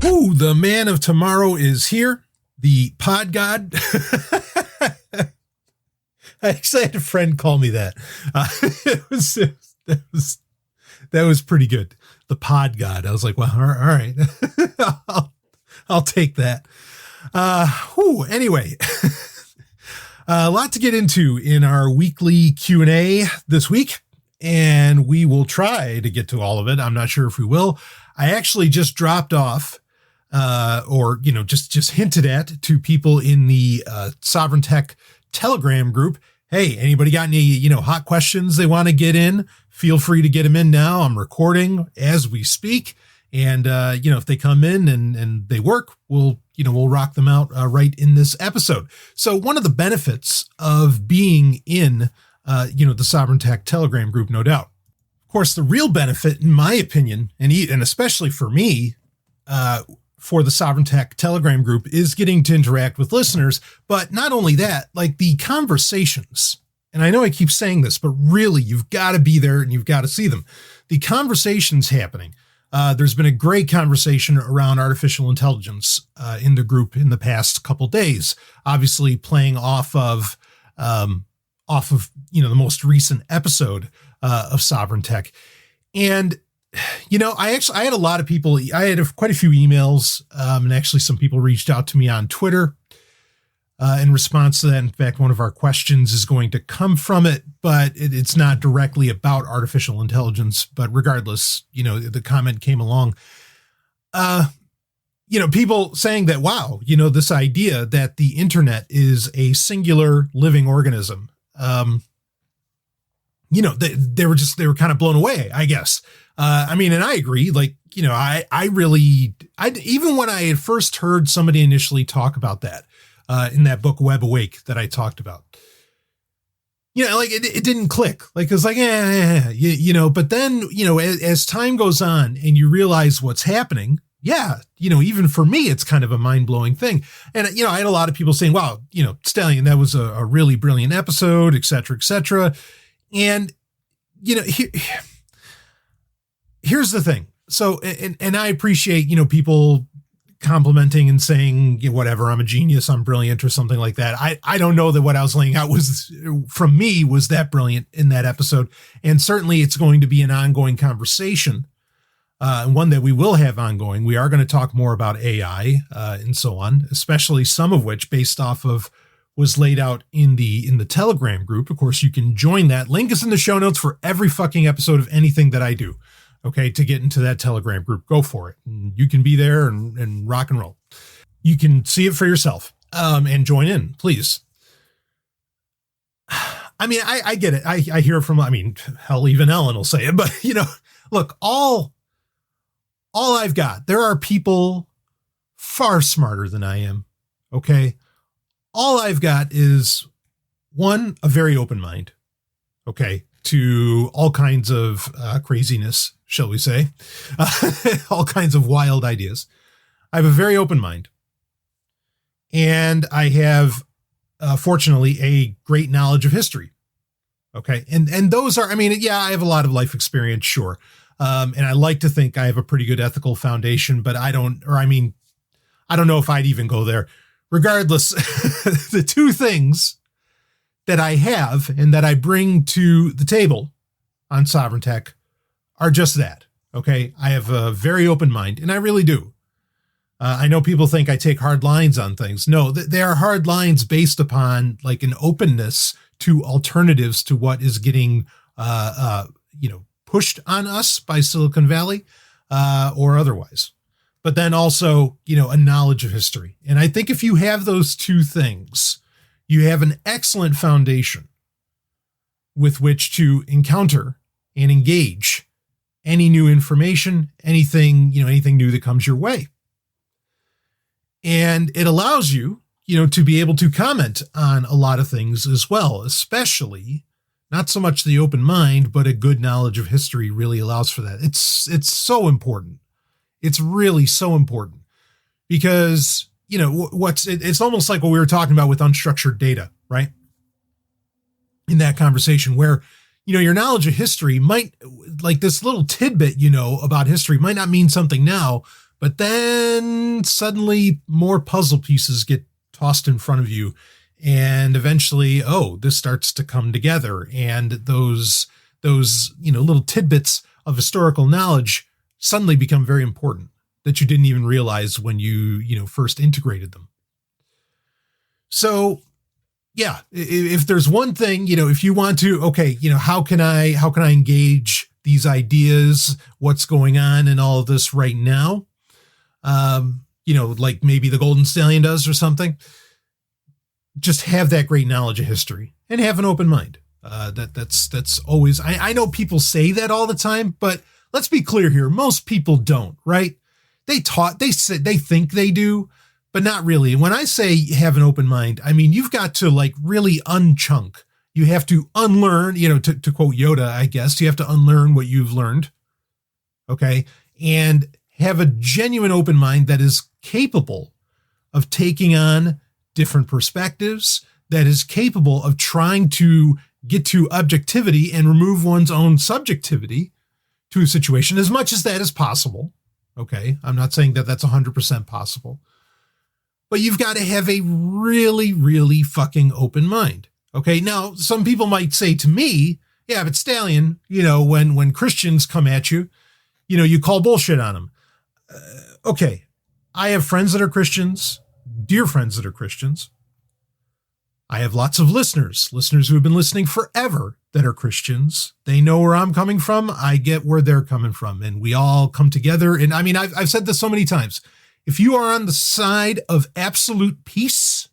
Ooh, the man of tomorrow is here. The pod god. I actually had a friend call me that. That was pretty good. The pod god. I was like, well, all right. I'll take that. Anyway, a lot to get into in our weekly Q&A this week, and we will try to get to all of it. I'm not sure if we will. I actually just dropped off, just hinted at to people in the Sovereign Tech Telegram group. Hey, anybody got any, hot questions they want to get in? Feel free to get them in now. I'm recording as we speak. And, if they come in and they work, we'll rock them out right in this episode. So one of the benefits of being in, the Sovereign Tech Telegram group, no doubt. Of course, the real benefit, in my opinion, and especially for me, for the Sovereign Tech Telegram group is getting to interact with listeners. But not only that, like the conversations, and I know I keep saying this, but really you've got to be there and you've got to see them. The conversations happening. There's been a great conversation around artificial intelligence in the group in the past couple days, obviously playing off of the most recent episode of Sovereign Tech. And, I had a lot of people, I had quite a few emails, and actually some people reached out to me on Twitter in response to that. In fact, one of our questions is going to come from it, but it's not directly about artificial intelligence. But regardless, the comment came along, people saying that, wow, this idea that the internet is a singular living organism. They were kind of blown away, I guess. And I agree, even when I had first heard somebody initially talk about that, in that book, Web Awake, that I talked about, it didn't click. Like, it was like, but then, as time goes on and you realize what's happening, even for me, it's kind of a mind blowing thing. And, I had a lot of people saying, wow, Stallion, that was a really brilliant episode, et cetera, et cetera. And, here's the thing. So, and I appreciate, people complimenting and saying, whatever, I'm a genius, I'm brilliant, or something like that. I don't know that what I was laying out was that brilliant in that episode. And certainly it's going to be an ongoing conversation, one that we will have ongoing. We are going to talk more about AI, and so on, especially some of which based off of was laid out in the Telegram group. Of course, you can join that. Link is in the show notes for every fucking episode of anything that I do. Okay, to get into that Telegram group, go for it. You can be there and rock and roll. You can see it for yourself, and join in, please. I get it. I hear from, hell, even Ellen will say it, but look, all I've got, there are people far smarter than I am. Okay. All I've got is one, a very open mind. Okay. To all kinds of craziness, shall we say, all kinds of wild ideas. I have a very open mind, and I have, fortunately, a great knowledge of history. Okay. And those are, I have a lot of life experience, sure. And I like to think I have a pretty good ethical foundation, but I don't know if I'd even go there. Regardless, the two things that I have and that I bring to the table on Sovereign Tech are just that. Okay. I have a very open mind, and I really do. I know people think I take hard lines on things. No, they are hard lines based upon like an openness to alternatives to what is getting, pushed on us by Silicon Valley, or otherwise. But then also, a knowledge of history. And I think if you have those two things, you have an excellent foundation with which to encounter and engage any new information, anything new that comes your way. And it allows you, to be able to comment on a lot of things as well, especially not so much the open mind, but a good knowledge of history really allows for that. It's so important. It's really so important because, it's almost like what we were talking about with unstructured data, right? In that conversation where, your knowledge of history might, like this little tidbit, about history might not mean something now, But then suddenly more puzzle pieces get tossed in front of you. And eventually, this starts to come together. And those little tidbits of historical knowledge suddenly become very important that you didn't even realize when you first integrated them. So, yeah, if there's one thing, if you want to, how can I engage these ideas, what's going on in all of this right now? Like maybe the Golden Stallion does or something. Just have that great knowledge of history and have an open mind. That's always, I know people say that all the time, but let's be clear here. Most people don't, right? They think they do, but not really. When I say have an open mind, I mean, you've got to like really unchunk. You have to unlearn, to quote Yoda, I guess, you have to unlearn what you've learned. Okay. And have a genuine open mind that is capable of taking on different perspectives, that is capable of trying to get to objectivity and remove one's own subjectivity to a situation as much as that is possible. Okay. I'm not saying that that's 100% possible, but you've got to have a really, really fucking open mind. Okay. Now, some people might say to me, yeah, but Stallion, when Christians come at you, you call bullshit on them. Okay. I have friends that are Christians, dear friends that are Christians. I have lots of listeners who have been listening forever that are Christians. They know where I'm coming from. I get where they're coming from, and we all come together. And I mean, I've said this so many times. If you are on the side of absolute peace,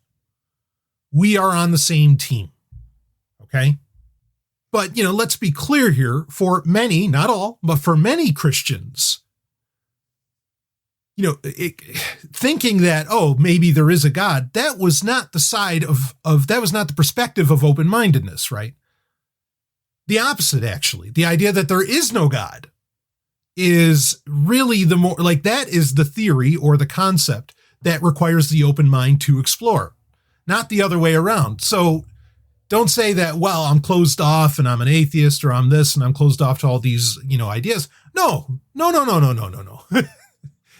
we are on the same team. Okay. But, let's be clear here. For many, not all, but for many Christians, thinking that, maybe there is a God, that was not the side of that was not the perspective of open-mindedness, right? The opposite, actually. The idea that there is no God is really the more like that is the theory or the concept that requires the open mind to explore, not the other way around. So don't say that, well, I'm closed off and I'm an atheist, or I'm this and I'm closed off to all these, ideas. No.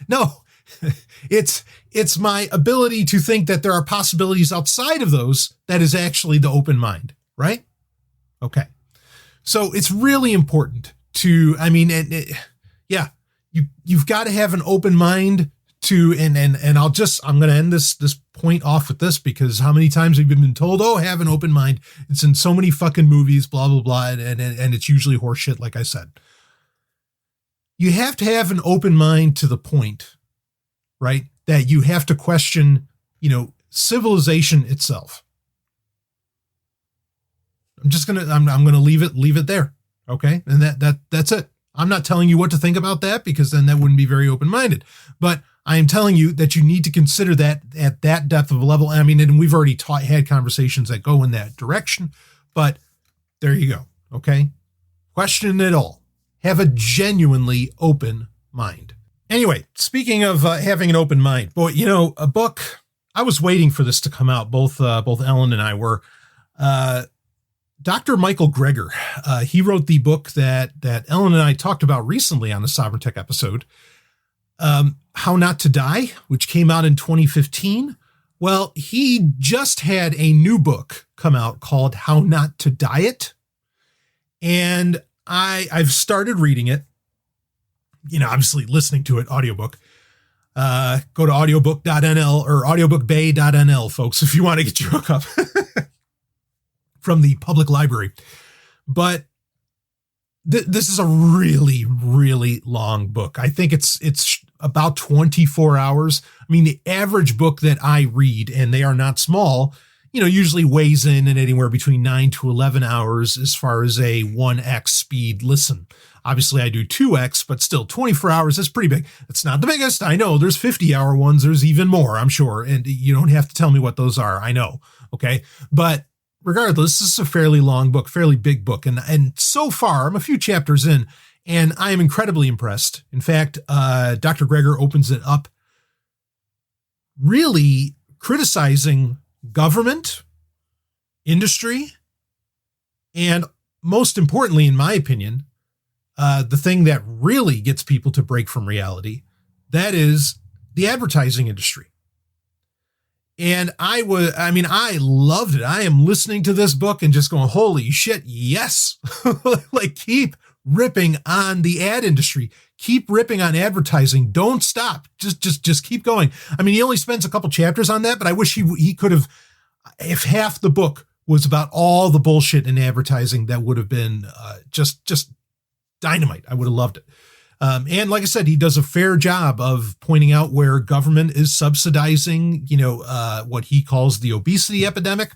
No, it's my ability to think that there are possibilities outside of those that is actually the open mind, right? Okay. So it's really important to, you've got to have an open mind to, and I'm going to end this point off with this, because how many times have you been told, have an open mind? It's in so many fucking movies, blah, blah, blah. And it's usually horseshit, like I said. You have to have an open mind to the point, right, that you have to question, civilization itself. I'm going to leave it there. Okay. And that's it. I'm not telling you what to think about that, because then that wouldn't be very open-minded, but I am telling you that you need to consider that at that depth of a level. I mean, and we've already had conversations that go in that direction, but there you go. Okay. Question it all. Have a genuinely open mind. Anyway, speaking of having an open mind, boy, a book, I was waiting for this to come out. Both Ellen and I were. Dr. Michael Greger, he wrote the book that Ellen and I talked about recently on the Sovereign Tech episode, How Not to Die, which came out in 2015. Well, he just had a new book come out called How Not to Diet. And I've started reading it, obviously listening to it, audiobook. Go to audiobook.nl or audiobookbay.nl, folks, if you want to get your hookup from the public library. But this is a really, really long book. I think it's about 24 hours. I mean, the average book that I read, and they are not small, usually weighs in at anywhere between 9 to 11 hours as far as a 1x speed listen. Obviously, I do 2x, but still 24 hours is pretty big. It's not the biggest. I know there's 50-hour ones. There's even more, I'm sure. And you don't have to tell me what those are. I know. Okay. But regardless, this is a fairly long book, fairly big book. And so far, I'm a few chapters in, and I am incredibly impressed. In fact, Dr. Greger opens it up really criticizing government, industry, and most importantly, in my opinion, the thing that really gets people to break from reality, That is the advertising industry. And I loved it. I am listening to this book and just going, holy shit, yes. Like, keep ripping on the ad industry. Keep ripping on advertising. Don't stop. Just keep going. I mean, he only spends a couple chapters on that, but I wish he could have, if half the book was about all the bullshit in advertising, that would have been just dynamite. I would have loved it. And like I said, he does a fair job of pointing out where government is subsidizing, what he calls the obesity epidemic.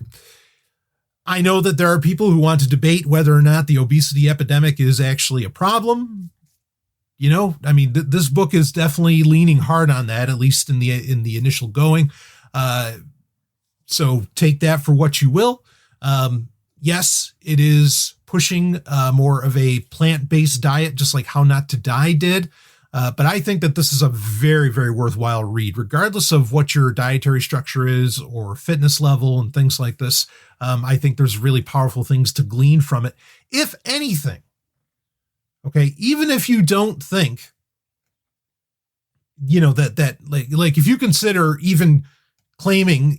I know that there are people who want to debate whether or not the obesity epidemic is actually a problem. This book is definitely leaning hard on that, at least in the initial going. So take that for what you will. Yes, it is pushing more of a plant-based diet, just like How Not to Die did. But I think that this is a very, very worthwhile read, regardless of what your dietary structure is or fitness level and things like this. I think there's really powerful things to glean from it, if anything. Okay, even if you don't think, that if you consider even claiming,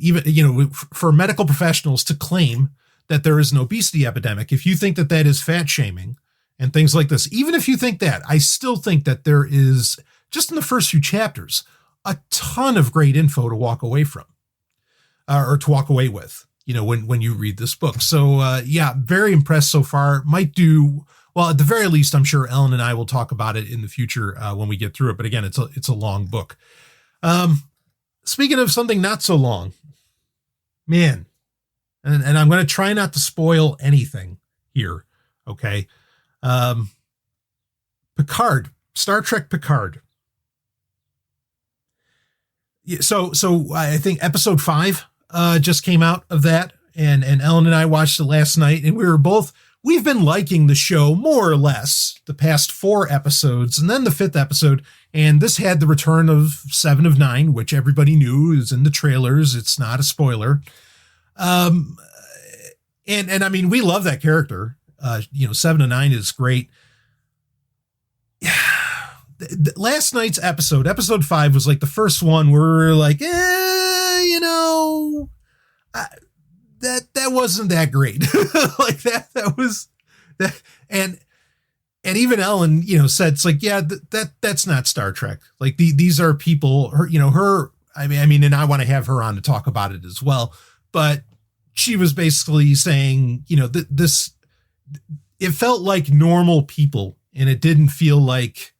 for medical professionals to claim that there is an obesity epidemic, if you think that that is fat shaming and things like this, even if you think that, I still think that there is, just in the first few chapters, a ton of great info to walk away from, or to walk away with, when you read this book. So very impressed so far. Might do, well, at the very least, I'm sure Ellen and I will talk about it in the future when we get through it. But again, it's a long book. Speaking of something not so long, man, and I'm going to try not to spoil anything here. Okay. Picard, Star Trek Picard. So I think episode 5 just came out of that, and Ellen and I watched it last night, and we've been liking the show more or less the past 4 episodes, and then the 5th episode, and this had the return of 7 of 9, which everybody knew is in the trailers. It's not a spoiler. And I mean, we love that character. 7 of 9 is great. Last night's episode 5 was like the first one where we were like, that wasn't that great. Like that was that. And even Ellen, said, it's like, yeah, that's not Star Trek. Like these are people, I mean, and I want to have her on to talk about it as well. But she was basically saying, it felt like normal people, and it didn't feel like,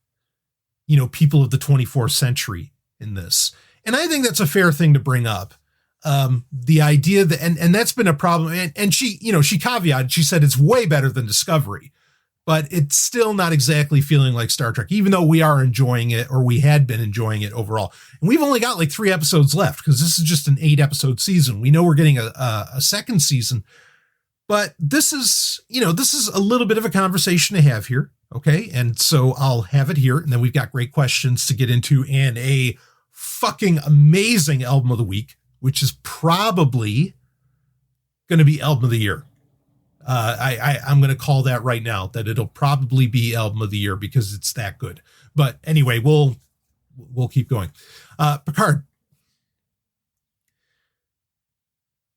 people of the 24th century in this. And I think that's a fair thing to bring up. The idea that, and that's been a problem. And she, she caveated, she said it's way better than Discovery, but it's still not exactly feeling like Star Trek, even though we are enjoying it, or we had been enjoying it overall. And we've only got like 3 episodes left, because this is just an 8-episode season. We know we're getting a second season, but this is a little bit of a conversation to have here. Okay. And so I'll have it here, and then we've got great questions to get into, and a fucking amazing album of the week, which is probably going to be album of the year. I'm going to call that right now, that it'll probably be album of the year, because it's that good. But anyway, we'll keep going. Picard.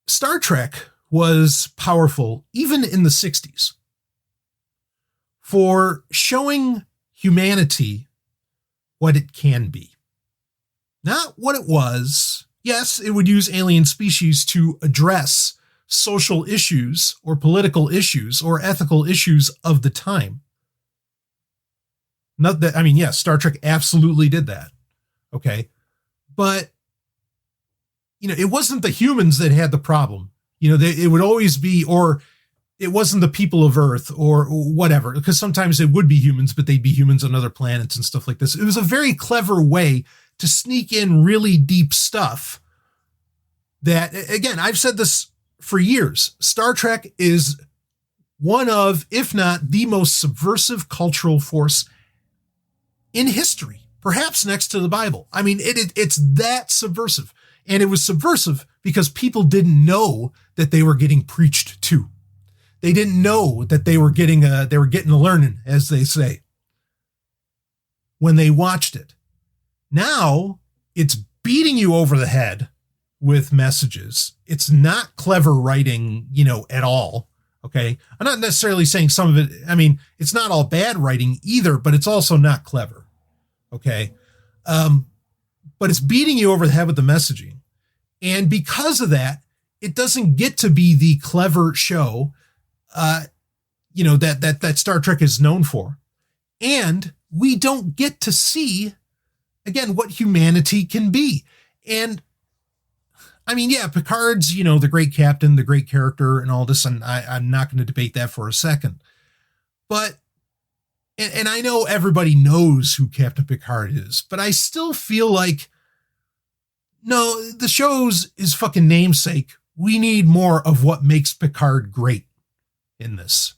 Star Trek was powerful even in the 60s for showing humanity what it can be. Not what it was. Yes, it would use alien species to address social issues or political issues or ethical issues of the time. Not that, I mean, yes, Star Trek absolutely did that. Okay. But, it wasn't the humans that had the problem. It would always be, or it wasn't the people of Earth or whatever, because sometimes it would be humans, but they'd be humans on other planets and stuff like this. It was a very clever way to sneak in really deep stuff that, again, I've said this for years. Star Trek is one of, if not the most subversive cultural force in history, perhaps next to the Bible. I mean, it's that subversive. And it was subversive because people didn't know that they were getting preached to. They didn't know that they were getting a learning, as they say, when they watched it. Now it's beating you over the head with messages. It's not clever writing, at all. Okay. I'm not necessarily saying some of it. I mean, it's not all bad writing either, but it's also not clever. Okay. But it's beating you over the head with the messaging. And because of that, it doesn't get to be the clever show, that Star Trek is known for. And we don't get to see, again, what humanity can be. And I mean, yeah, Picard's, the great captain, the great character and all this. And I'm not going to debate that for a second. But, and I know everybody knows who Captain Picard is, but I still feel like, no, the show's his fucking namesake. We need more of what makes Picard great in this.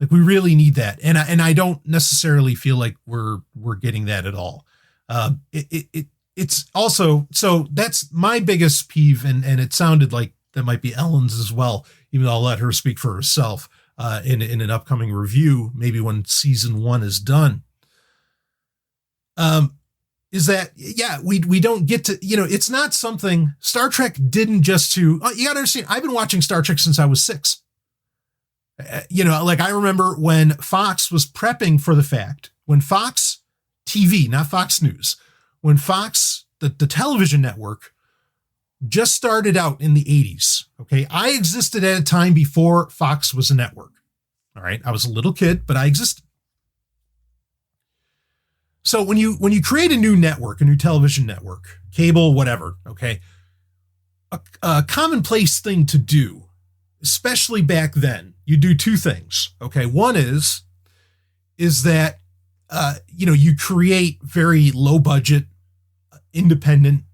Like, we really need that. And I don't necessarily feel like we're getting that at all. It's also, so that's my biggest peeve. And it sounded like that might be Ellen's as well, even though I'll let her speak for herself in an upcoming review, maybe when season 1 is done. Is that, yeah, we don't get to, it's not something Star Trek didn't just you gotta understand, I've been watching Star Trek since I was 6. Like I remember when Fox was prepping for the fact, when Fox TV, not Fox News, when Fox, the television network, just started out in the 80s. Okay. I existed at a time before Fox was a network. All right. I was a little kid, but I existed. So when you create a new network, a new television network, cable, whatever, okay, a commonplace thing to do, especially back then, you do 2 things. Okay. One is that, you create very low budget, independent,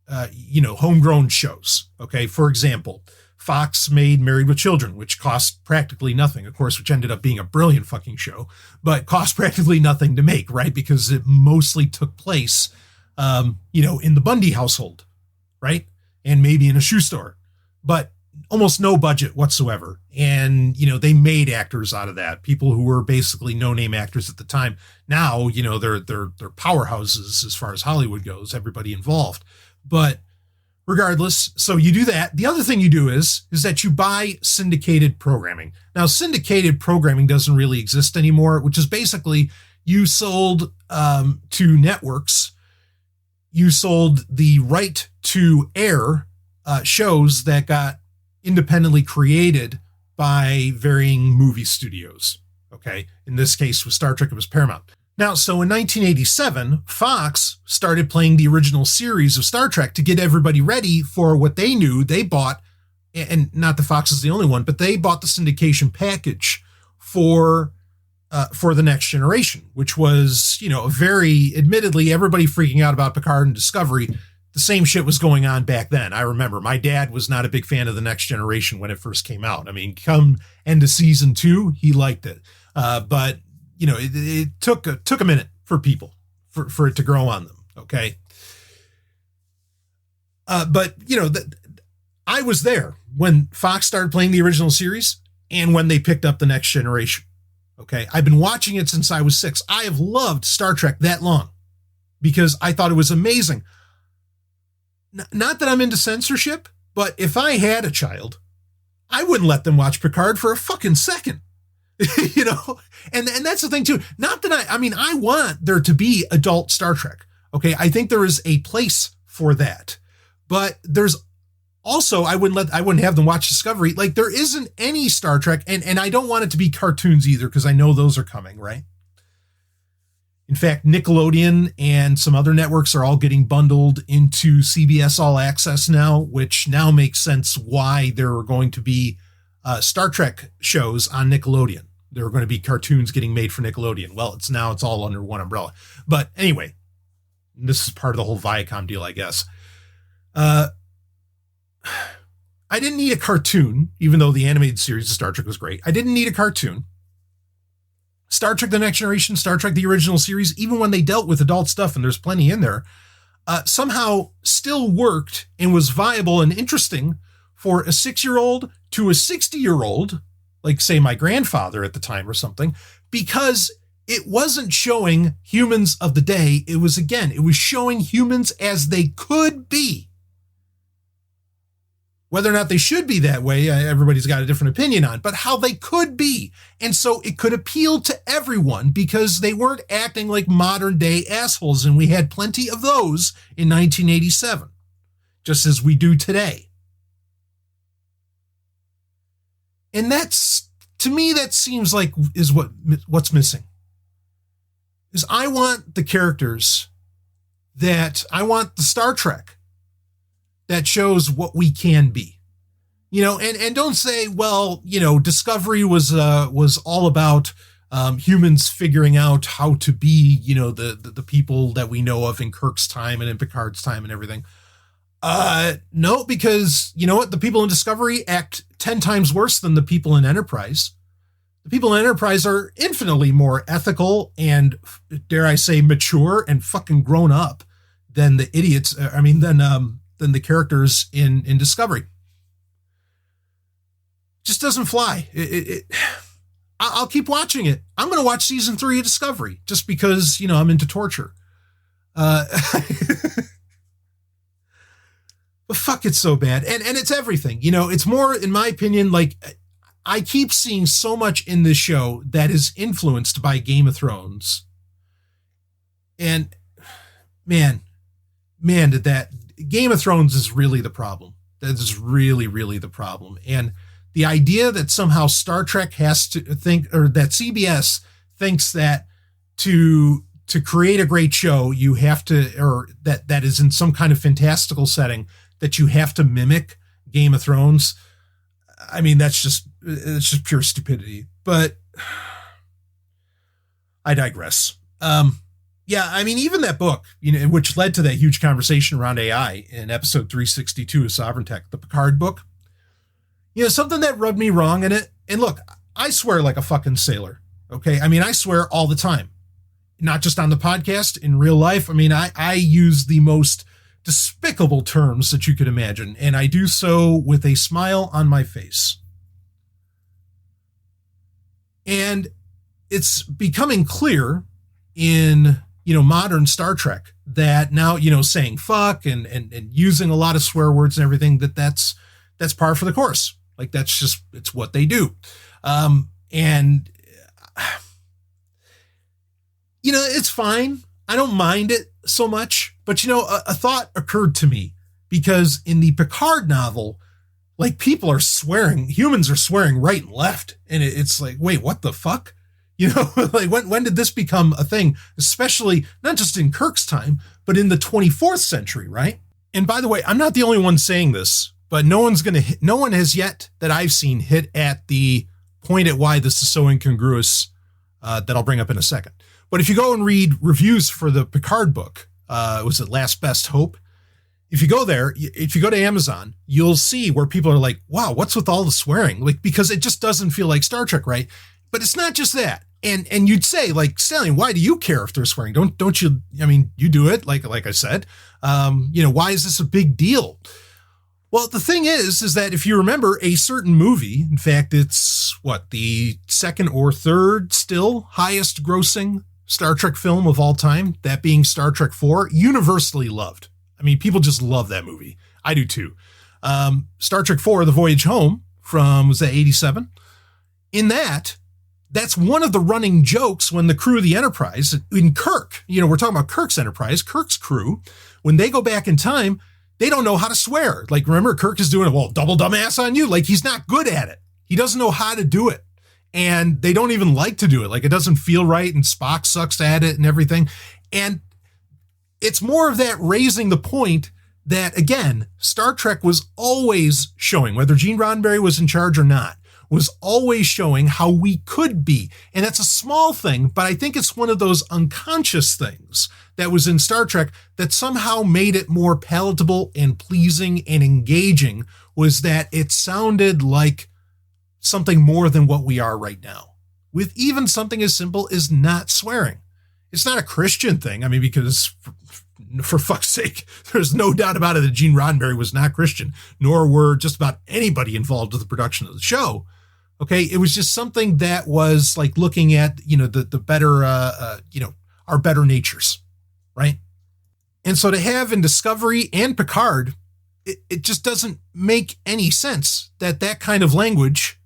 homegrown shows. Okay. For example, Fox made Married with Children, which cost practically nothing, of course, which ended up being a brilliant fucking show, but cost practically nothing to make, right? Because it mostly took place, in the Bundy household, right? And maybe in a shoe store, but almost no budget whatsoever. And, they made actors out of that, people who were basically no-name actors at the time. Now, they're powerhouses as far as Hollywood goes, everybody involved. But regardless, so you do that. The other thing you do is that you buy syndicated programming. Now, syndicated programming doesn't really exist anymore, which is basically you sold to networks, you sold the right to air shows that got independently created by varying movie studios. Okay. In this case, with Star Trek, it was Paramount. Now, so in 1987, Fox started playing the original series of Star Trek to get everybody ready for what they knew. They bought, and not that Fox is the only one, but they bought the syndication package for the Next Generation, which was, admittedly, everybody freaking out about Picard and Discovery. The same shit was going on back then. I remember my dad was not a big fan of the Next Generation when it first came out. I mean, come end of season 2, he liked it. But it took a minute for people for it to grow on them. Okay. But I was there when Fox started playing the original series and when they picked up the Next Generation. Okay. I've been watching it since I was 6. I have loved Star Trek that long because I thought it was amazing. Not that I'm into censorship, but if I had a child, I wouldn't let them watch Picard for a fucking second. And that's the thing too. Not that I want there to be adult Star Trek. Okay. I think there is a place for that, but there's also, I wouldn't have them watch Discovery. Like there isn't any Star Trek and I don't want it to be cartoons either, because I know those are coming, right? In fact, Nickelodeon and some other networks are all getting bundled into CBS All Access now, which now makes sense why there are going to be Star Trek shows on Nickelodeon. There are going to be cartoons getting made for Nickelodeon. Well, it's all under one umbrella. But anyway, this is part of the whole Viacom deal, I guess. I didn't need a cartoon, even though the animated series of Star Trek was great. I didn't need a cartoon. Star Trek The Next Generation, Star Trek the original series, even when they dealt with adult stuff, and there's plenty in there, somehow still worked and was viable and interesting for a 6-year-old to a 60-year-old, like say my grandfather at the time or something, because it wasn't showing humans of the day. It was showing humans as they could be. Whether or not they should be that way, everybody's got a different opinion on, but how they could be. And so it could appeal to everyone because they weren't acting like modern day assholes. And we had plenty of those in 1987, just as we do today. And that's, to me, that seems like is what's missing. Is I want the characters I want the Star Trek that shows what we can be, and don't say, well, Discovery was all about humans figuring out how to be, the people that we know of in Kirk's time and in Picard's time and everything. No, because you know what? The people in Discovery act 10 times worse than the people in Enterprise. The people in Enterprise are infinitely more ethical and, dare I say, mature and fucking grown up than the idiots. Than the characters in Discovery. Just doesn't fly. I'll keep watching it. I'm going to watch season 3 of Discovery just because, I'm into torture. But fuck, it's so bad. And it's everything. It's more, in my opinion, like I keep seeing so much in this show that is influenced by Game of Thrones. And man, did that Game of Thrones is really the problem. That is really, really the problem. And the idea that somehow Star Trek has to think, or that CBS thinks that to create a great show, you have to, or that is in some kind of fantastical setting, that you have to mimic Game of Thrones. I mean, it's just pure stupidity. But I digress. Yeah, I mean, even that book, which led to that huge conversation around AI in episode 362 of Sovereign Tech, the Picard book, something that rubbed me wrong in it. And look, I swear like a fucking sailor. Okay. I mean, I swear all the time, not just on the podcast, in real life. I mean, I use the most despicable terms that you could imagine, and I do so with a smile on my face. And it's becoming clear in modern Star Trek that now, saying fuck and using a lot of swear words and everything, that's par for the course. Like it's what they do. And it's fine. I don't mind it so much, but a thought occurred to me because in the Picard novel, like people are swearing, humans are swearing right and left. And it's like, wait, what the fuck? Like when did this become a thing, especially not just in Kirk's time, but in the 24th century, right? And by the way, I'm not the only one saying this, but no one has yet that I've seen hit at the point at why this is so incongruous that I'll bring up in a second. But if you go and read reviews for the Picard book, was it Last Best Hope? If you go there, if you go to Amazon, you'll see where people are like, wow, what's with all the swearing? Like, because it just doesn't feel like Star Trek, right? But it's not just that. And you'd say, like, Stallion, why do you care if they're swearing? Don't you? I mean, you do it, like I said. Why is this a big deal? Well, the thing is that if you remember a certain movie, in fact, it's the second or third still highest grossing Star Trek film of all time, that being Star Trek 4, universally loved. I mean, people just love that movie. I do too. Star Trek 4, The Voyage Home from, was that 87? In that's one of the running jokes when the crew of the Enterprise in Kirk, we're talking about Kirk's Enterprise, Kirk's crew, when they go back in time, they don't know how to swear. Like, remember, Kirk is doing double dumbass on you. Like, he's not good at it. He doesn't know how to do it. And they don't even like to do it. Like, it doesn't feel right, and Spock sucks at it and everything. And it's more of that raising the point that, again, Star Trek was always showing, whether Gene Roddenberry was in charge or not, was always showing how we could be. And that's a small thing, but I think it's one of those unconscious things that was in Star Trek that somehow made it more palatable and pleasing and engaging, was that it sounded like something more than what we are right now, with even something as simple as not swearing. It's not a Christian thing. I mean, because for fuck's sake, there's no doubt about it that Gene Roddenberry was not Christian, nor were just about anybody involved with the production of the show. Okay. It was just something that was like looking at, the better, our better natures. Right. And so to have in Discovery and Picard, it just doesn't make any sense that kind of language.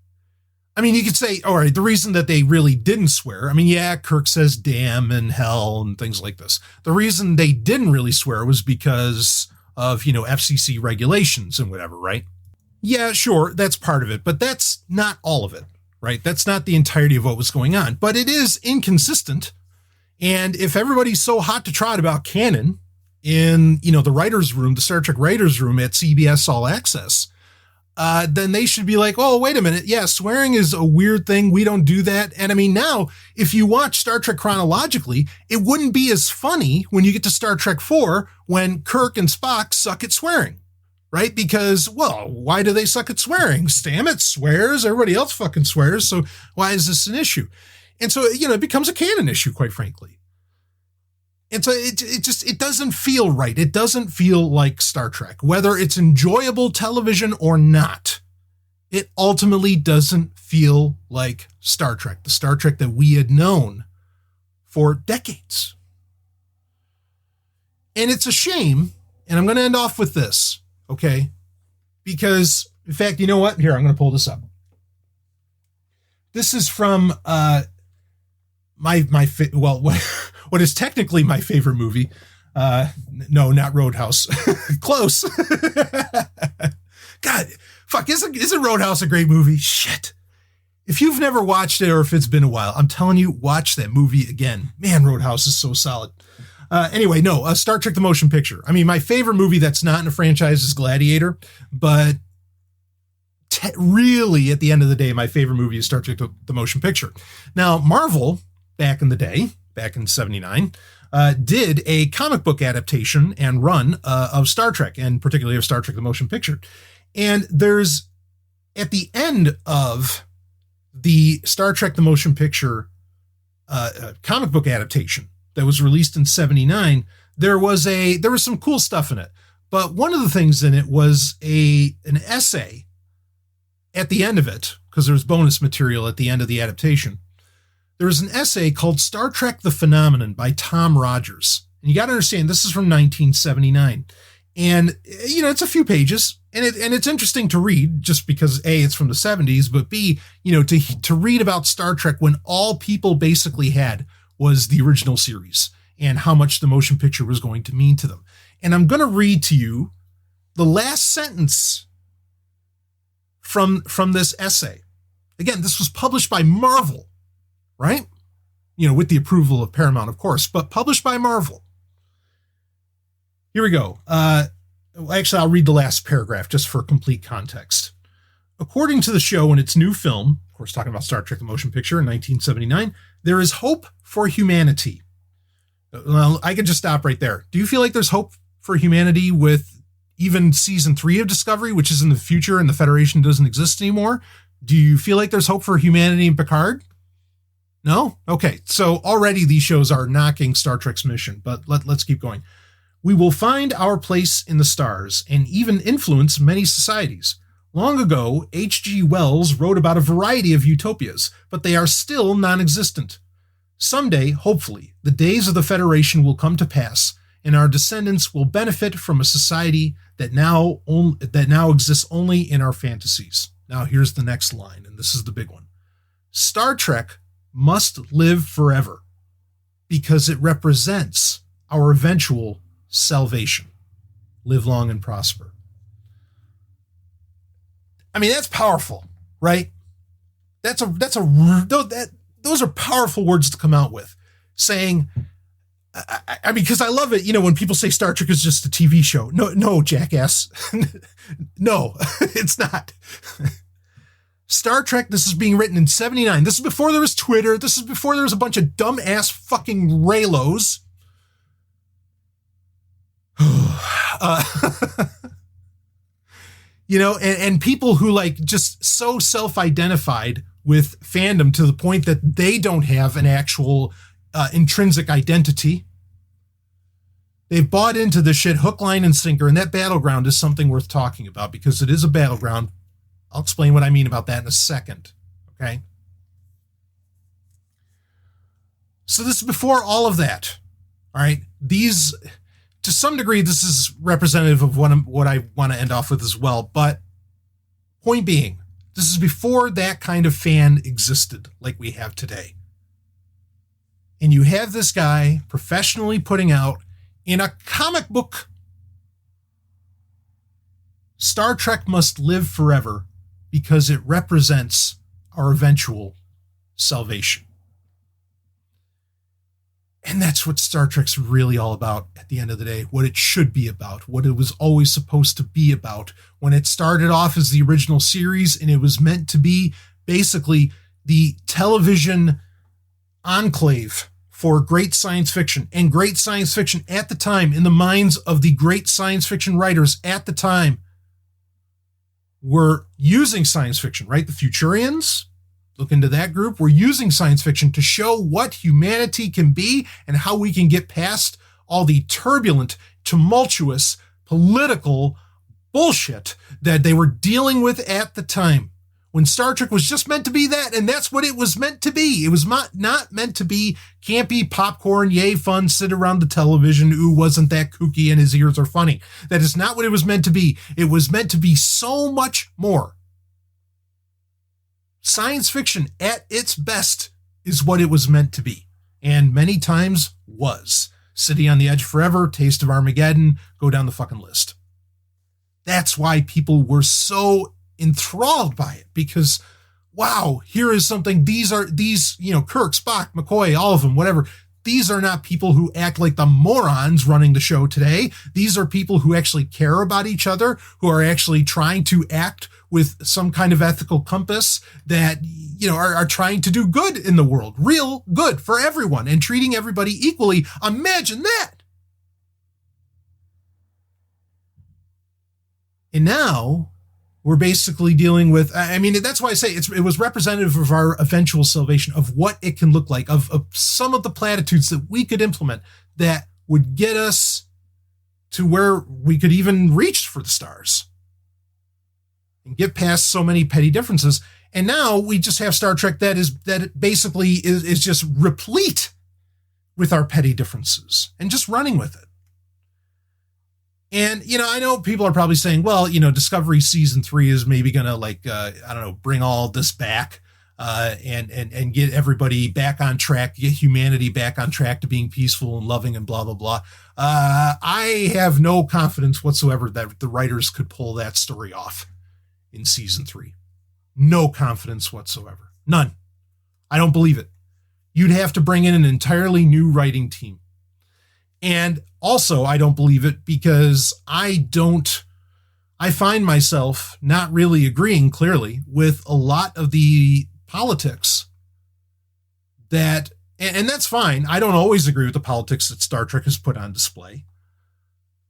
I mean, you could say, all right, the reason that they really didn't swear, I mean, yeah, Kirk says damn and hell and things like this. The reason they didn't really swear was because of, FCC regulations and whatever, right? Yeah, sure, that's part of it, but that's not all of it, right? That's not the entirety of what was going on, but it is inconsistent. And if everybody's so hot to trot about canon in, the writer's room, the Star Trek writer's room at CBS All Access, then they should be like, oh, wait a minute. Yeah, swearing is a weird thing. We don't do that. And I mean, now, if you watch Star Trek chronologically, it wouldn't be as funny when you get to Star Trek 4 when Kirk and Spock suck at swearing, right? Because, well, why do they suck at swearing? Stamets swears. Everybody else fucking swears. So why is this an issue? And so, it becomes a canon issue, quite frankly. And so it doesn't feel right. It doesn't feel like Star Trek, whether it's enjoyable television or not. It ultimately doesn't feel like Star Trek, the Star Trek that we had known for decades. And it's a shame. And I'm going to end off with this. Okay. Because in fact, you know what? Here, I'm going to pull this up. This is from, what is technically my favorite movie. No, not Roadhouse. Close. God, fuck, isn't Roadhouse a great movie? Shit. If you've never watched it or if it's been a while, I'm telling you, watch that movie again. Man, Roadhouse is so solid. Anyway, no, Star Trek the Motion Picture. I mean, my favorite movie that's not in a franchise is Gladiator, but really, at the end of the day, my favorite movie is Star Trek the Motion Picture. Now, Marvel, back in the day, back in 79, did a comic book adaptation and run of Star Trek, and particularly of Star Trek the Motion Picture. And there's, at the end of the Star Trek the Motion Picture comic book adaptation that was released in 79, there was some cool stuff in it. But one of the things in it was an essay at the end of it, because there was bonus material at the end of the adaptation. There was an essay called Star Trek The Phenomenon by Tom Rogers. And you got to understand, this is from 1979. And, it's a few pages, and it's interesting to read just because A, it's from the 70s, but B, to read about Star Trek when all people basically had was the original series and how much the motion picture was going to mean to them. And I'm going to read to you the last sentence from this essay. Again, this was published by Marvel, right? With the approval of Paramount, of course, but published by Marvel. Here we go. Actually, I'll read the last paragraph just for complete context. According to the show in its new film, of course, talking about Star Trek the Motion Picture in 1979, there is hope for humanity. Well, I could just stop right there. Do you feel like there's hope for humanity with even season 3 of Discovery, which is in the future and the Federation doesn't exist anymore? Do you feel like there's hope for humanity in Picard? No? Okay. So already these shows are knocking Star Trek's mission, but let's keep going. We will find our place in the stars and even influence many societies. Long ago, H.G. Wells wrote about a variety of utopias, but they are still non-existent. Someday, hopefully, the days of the Federation will come to pass, and our descendants will benefit from a society that now exists only in our fantasies. Now, here's the next line, and this is the big one. Star Trek must live forever because it represents our eventual salvation. Live long and prosper. I mean, that's powerful, right? Those are powerful words to come out with. Saying, I mean, because I love it, when people say Star Trek is just a TV show. No, jackass. No, it's not. Star Trek, this is being written in 79. This is before there was Twitter. This is before there was a bunch of dumb-ass fucking Raylos. And people who just so self-identified with fandom to the point that they don't have an actual intrinsic identity. They've bought into this shit hook, line, and sinker, and that battleground is something worth talking about because it is a battleground. I'll explain what I mean about that in a second. Okay. So this is before all of that. All right. These, to some degree, this is representative of what I want to end off with as well. But point being, this is before that kind of fan existed like we have today. And you have this guy professionally putting out in a comic book, Star Trek must live forever because it represents our eventual salvation. And that's what Star Trek's really all about at the end of the day, what it should be about, what it was always supposed to be about. When it started off as the original series and it was meant to be basically the television enclave for great science fiction, and great science fiction at the time, in the minds of the great science fiction writers at the time, were using science fiction, right? The Futurians, look into that group, were using science fiction to show what humanity can be and how we can get past all the turbulent, tumultuous, political bullshit that they were dealing with at the time. When Star Trek was just meant to be that, and that's what it was meant to be. It was not meant to be campy popcorn, yay fun, sit around the television, ooh, wasn't that kooky and his ears are funny. That is not what it was meant to be. It was meant to be so much more. Science fiction at its best is what it was meant to be, and many times was. City on the Edge Forever, Taste of Armageddon, go down the fucking list. That's why people were so enthralled by it, because wow, here is something. These Kirk, Spock, McCoy, all of them, whatever. These are not people who act like the morons running the show today. These are people who actually care about each other, who are actually trying to act with some kind of ethical compass that, are trying to do good in the world, real good for everyone, and treating everybody equally. Imagine that. And now we're basically dealing with, that's why I say it was representative of our eventual salvation, of what it can look like, of some of the platitudes that we could implement that would get us to where we could even reach for the stars and get past so many petty differences. And now we just have Star Trek that basically is just replete with our petty differences and just running with it. And, I know people are probably saying, well, Discovery season 3 is maybe going to bring all this back, and get everybody back on track, get humanity back on track to being peaceful and loving and blah, blah, blah. I have no confidence whatsoever that the writers could pull that story off in season 3. No confidence whatsoever. None. I don't believe it. You'd have to bring in an entirely new writing team. And also, I don't believe it because I find myself not really agreeing clearly with a lot of the politics that, and that's fine. I don't always agree with the politics that Star Trek has put on display.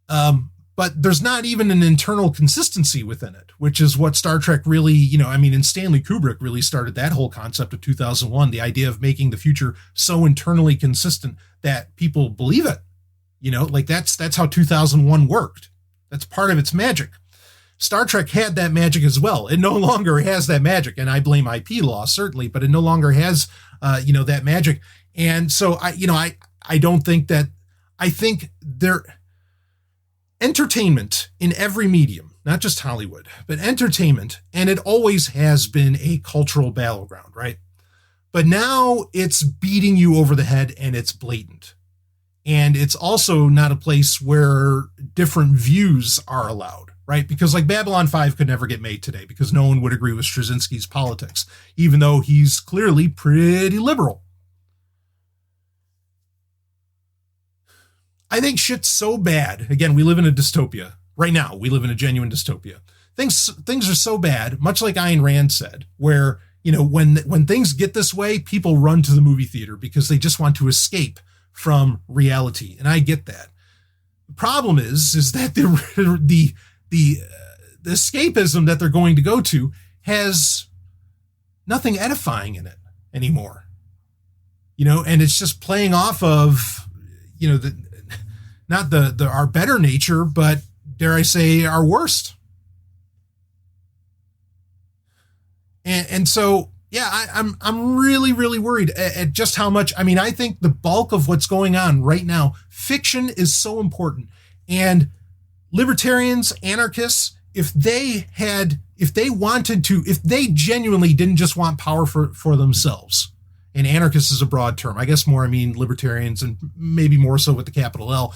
But there's not even an internal consistency within it, which is what Star Trek really, and Stanley Kubrick really started that whole concept of 2001, the idea of making the future so internally consistent that people believe it. That's how 2001 worked. That's part of its magic. Star Trek had that magic as well. It no longer has that magic, and I blame IP law certainly, but it no longer has, that magic. And so I don't think that. I think entertainment in every medium, not just Hollywood, but entertainment, and it always has been a cultural battleground, right? But now it's beating you over the head, and it's blatant. And it's also not a place where different views are allowed, right? Because like Babylon 5 could never get made today because no one would agree with Straczynski's politics, even though he's clearly pretty liberal. I think shit's so bad. Again, we live in a dystopia. Right now, we live in a genuine dystopia. Things are so bad, much like Ayn Rand said, where, when things get this way, people run to the movie theater because they just want to escape from reality. And I get that. The problem is that the escapism that they're going to go to has nothing edifying in it anymore. And it's just playing off of, not our better nature, but dare I say our worst. And so Yeah, I'm really, really worried at just how much. I mean, I think the bulk of what's going on right now, fiction is so important. And libertarians, anarchists, if they wanted to, if they genuinely didn't just want power for themselves, and anarchist is a broad term, I guess more, I mean, libertarians and maybe more so with the capital L.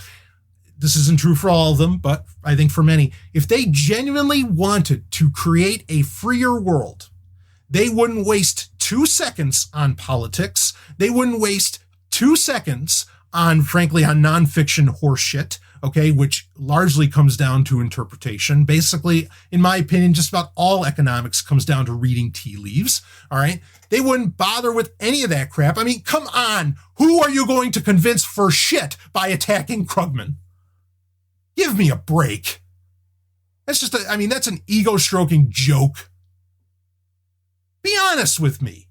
This isn't true for all of them, but I think for many, if they genuinely wanted to create a freer world, they wouldn't waste 2 seconds on politics. They wouldn't waste 2 seconds on, frankly, on nonfiction horseshit, okay, which largely comes down to interpretation. Basically, in my opinion, just about all economics comes down to reading tea leaves, all right? They wouldn't bother with any of that crap. I mean, come on. Who are you going to convince for shit by attacking Krugman? Give me a break. That's just, that's an ego-stroking joke. Be honest with me.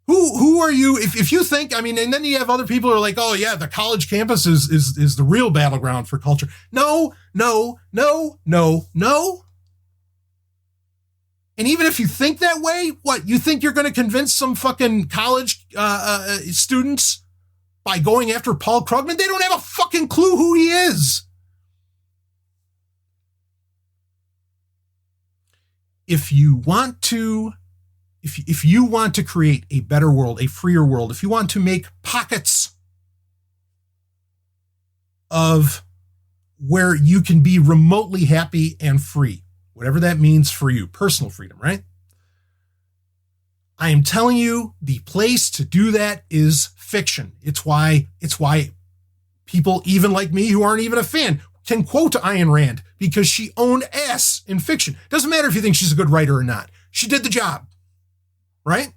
Who are you? If you think, and then you have other people who are like, oh yeah, the college campus is the real battleground for culture. No. And even if you think that way, what, you think you're going to convince some fucking college students by going after Paul Krugman? They don't have a fucking clue who he is. If you want to create a better world, a freer world, if you want to make pockets of where you can be remotely happy and free, whatever that means for you, personal freedom, right? I am telling you, the place to do that is fiction. It's why people even like me who aren't even a fan can quote Ayn Rand, because she owned ass in fiction. Doesn't matter if you think she's a good writer or not. She did the job, right?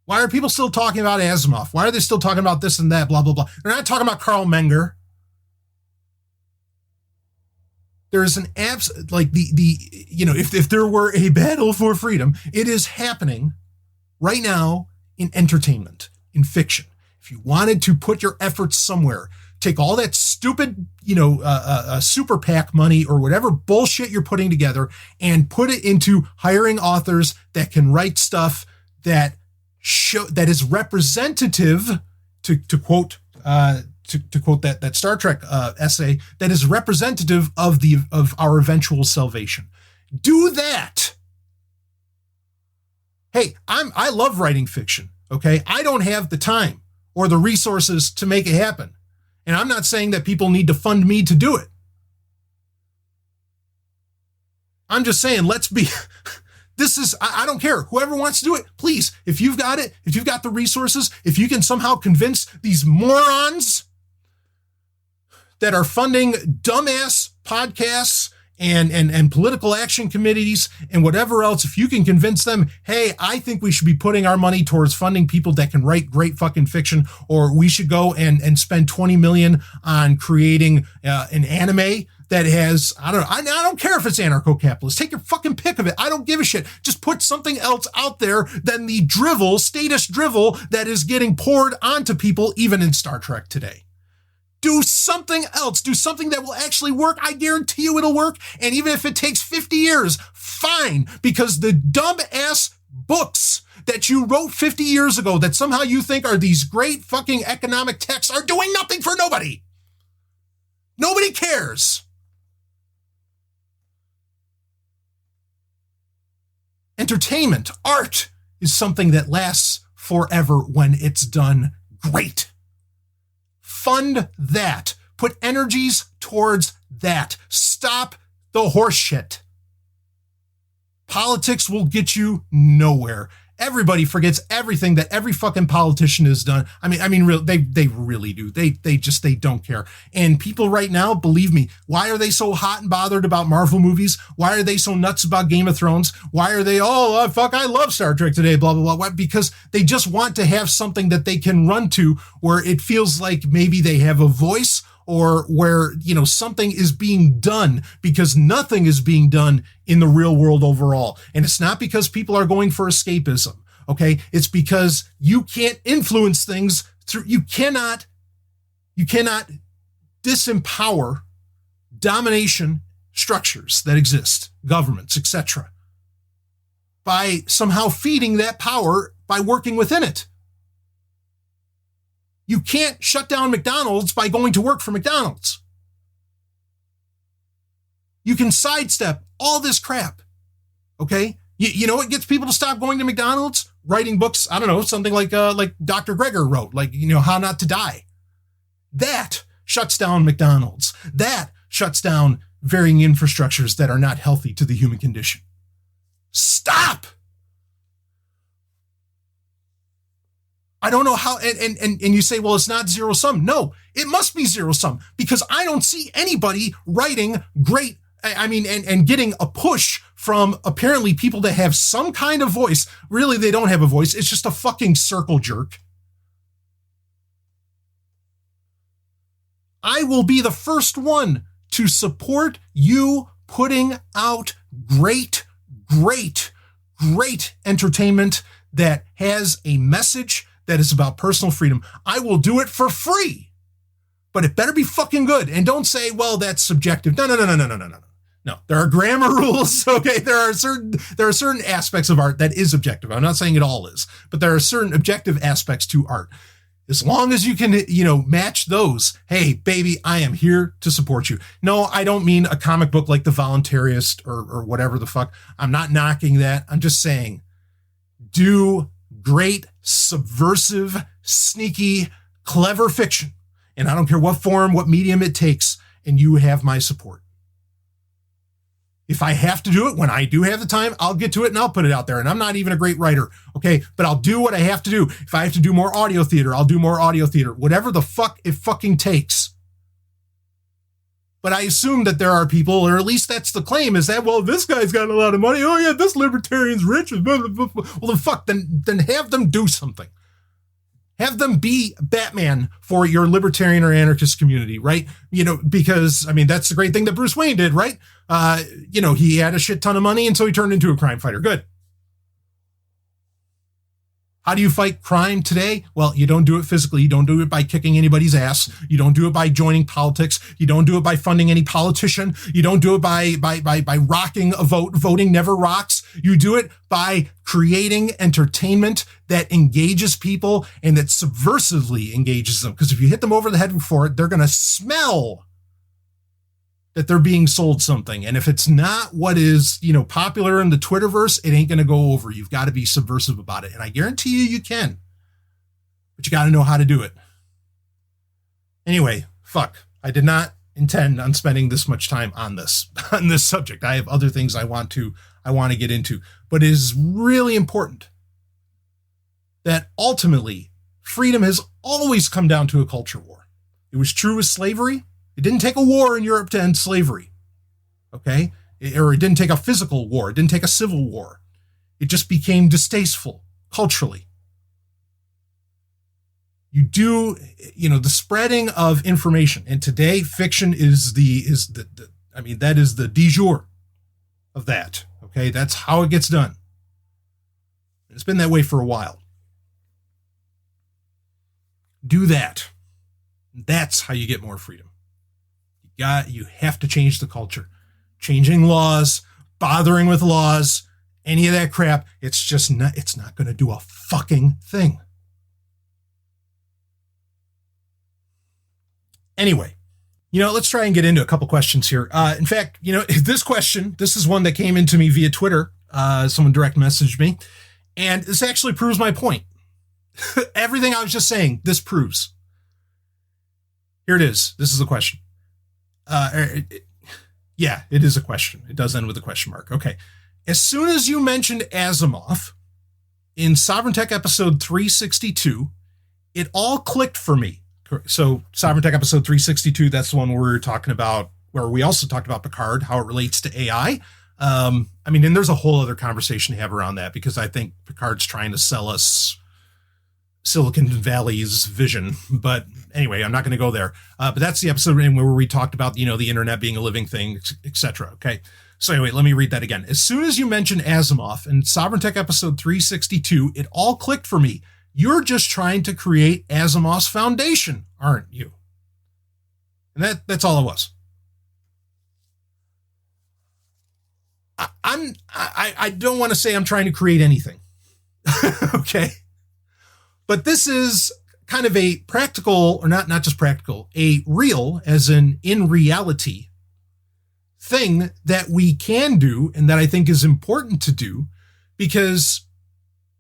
Why are people still talking about Asimov? Why are they still talking about this and that, blah, blah, blah? They're not talking about Carl Menger. There is an if there were a battle for freedom, it is happening right now in entertainment, in fiction. If you wanted to put your efforts somewhere, take all that stupid, super PAC money or whatever bullshit you're putting together and put it into hiring authors that can write stuff that is representative, to quote that Star Trek essay, that is representative of our eventual salvation. Do that. Hey, I love writing fiction. Okay, I don't have the time or the resources to make it happen. And I'm not saying that people need to fund me to do it. I'm just saying, I don't care. Whoever wants to do it, please, if you've got it, if you've got the resources, if you can somehow convince these morons that are funding dumbass podcasts and political action committees and whatever else, if you can convince them, hey, I think we should be putting our money towards funding people that can write great fucking fiction, or we should go and spend 20 million on creating an anime that has, I don't care if it's anarcho-capitalist. Take your fucking pick of it. I don't give a shit. Just put something else out there than the status drivel that is getting poured onto people, even in Star Trek today. Do something else. Do something that will actually work. I guarantee you it'll work. And even if it takes 50 years, fine. Because the dumb ass books that you wrote 50 years ago that somehow you think are these great fucking economic texts are doing nothing for nobody. Nobody cares. Entertainment, art is something that lasts forever when it's done great. Fund that. Put energies towards that. Stop the horse shit. Politics will get you nowhere. Everybody forgets everything that every fucking politician has done. They really do. They don't care. And people right now, believe me, why are they so hot and bothered about Marvel movies? Why are they so nuts about Game of Thrones? Why are they, I love Star Trek today, blah, blah, blah. Why? Because they just want to have something that they can run to where it feels like maybe they have a voice, or where, something is being done, because nothing is being done in the real world overall. And it's not because people are going for escapism, okay? It's because you can't influence things through, you cannot disempower domination structures that exist, governments, etc., by somehow feeding that power by working within it. You can't shut down McDonald's by going to work for McDonald's. You can sidestep all this crap, okay? You know what gets people to stop going to McDonald's? Writing books, I don't know, something like Dr. Greger wrote, like, How Not to Die. That shuts down McDonald's. That shuts down varying infrastructures that are not healthy to the human condition. Stop! I don't know how, and you say, well, it's not zero sum. No, it must be zero sum because I don't see anybody writing great, and getting a push from apparently people that have some kind of voice. Really, they don't have a voice. It's just a fucking circle jerk. I will be the first one to support you putting out great entertainment that has a message that is about personal freedom. I will do it for free, but it better be fucking good. And don't say, well, that's subjective. No. No, there are grammar rules. Okay. There are certain aspects of art that is objective. I'm not saying it all is, but there are certain objective aspects to art. As long as you can, match those, hey, baby, I am here to support you. No, I don't mean a comic book like The Voluntarist or whatever the fuck. I'm not knocking that. I'm just saying, do great, subversive, sneaky, clever fiction. And I don't care what form, what medium it takes, and you have my support. If I have to do it, when I do have the time, I'll get to it and I'll put it out there. And I'm not even a great writer, okay? But I'll do what I have to do. If I have to do more audio theater, I'll do more audio theater. Whatever the fuck it fucking takes. But I assume that there are people, or at least that's the claim, is that, well, this guy's got a lot of money. Oh yeah, this libertarian's rich. Well, then fuck, then have them do something. Have them be Batman for your libertarian or anarchist community, right? Because, that's the great thing that Bruce Wayne did, right? He had a shit ton of money, and so he turned into a crime fighter. Good. How do you fight crime today? Well, you don't do it physically. You don't do it by kicking anybody's ass. You don't do it by joining politics. You don't do it by funding any politician. You don't do it by rocking a vote. Voting never rocks. You do it by creating entertainment that engages people and that subversively engages them. Because if you hit them over the head for it, they're going to smell that they're being sold something. And if it's not what is, popular in the Twitterverse, it ain't going to go over. You've got to be subversive about it. And I guarantee you can, but you got to know how to do it. Anyway, fuck. I did not intend on spending this much time on this subject. I have other things I want to get into, but it is really important that ultimately freedom has always come down to a culture war. It was true with slavery. It didn't take a war in Europe to end slavery, okay? Or it didn't take a physical war. It didn't take a civil war. It just became distasteful culturally. You do, the spreading of information. And today, fiction is that is the de jour of that, okay? That's how it gets done. It's been that way for a while. Do that. That's how you get more freedom. You have to change the culture. Changing laws, bothering with laws, any of that crap, it's not going to do a fucking thing. Anyway, let's try and get into a couple questions here. In fact, this is one that came into me via Twitter. Someone direct messaged me, and this actually proves my point. Everything I was just saying, this proves. Here it is. This is the question. Yeah, it is a question. It does end with a question mark. Okay. As soon as you mentioned Asimov in Sovereign Tech episode 362, it all clicked for me. So Sovereign Tech episode 362, that's the one where we also talked about Picard, how it relates to AI. And there's a whole other conversation to have around that because I think Picard's trying to sell us Silicon Valley's vision. But anyway, I'm not going to go there. But that's the episode where we talked about, the internet being a living thing, etc. Okay. So anyway, let me read that again. As soon as you mentioned Asimov in Sovereign Tech episode 362, it all clicked for me. You're just trying to create Asimov's foundation, aren't you? And that's all it was. I don't want to say I'm trying to create anything. Okay. But this is kind of a practical, or not just practical, a real, as in reality, thing that we can do and that I think is important to do. Because,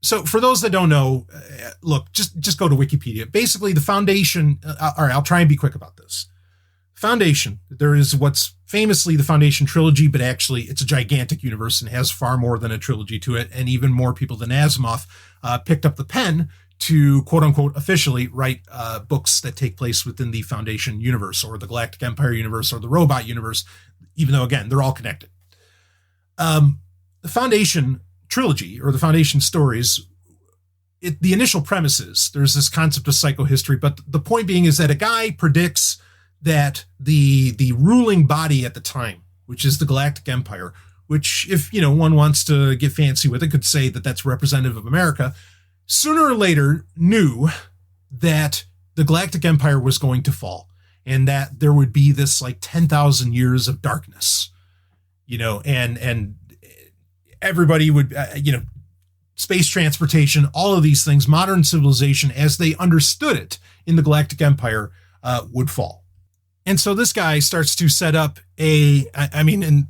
so for those that don't know, look, just go to Wikipedia. Basically, the Foundation, all right, I'll try and be quick about this. Foundation, there is what's famously the Foundation trilogy, but actually it's a gigantic universe and has far more than a trilogy to it. And even more people than Asimov picked up the pen to, quote unquote, officially write books that take place within the Foundation universe or the Galactic Empire universe or the robot universe, even though, again, they're all connected. The Foundation trilogy or the Foundation stories, the initial premises, there's this concept of psychohistory, but the point being is that a guy predicts that the ruling body at the time, which is the Galactic Empire, which, if one wants to get fancy with it, could say that that's representative of America, sooner or later knew that the Galactic Empire was going to fall and that there would be this like 10,000 years of darkness, and everybody would, space transportation, all of these things, modern civilization as they understood it in the Galactic Empire would fall. And so this guy starts to set up and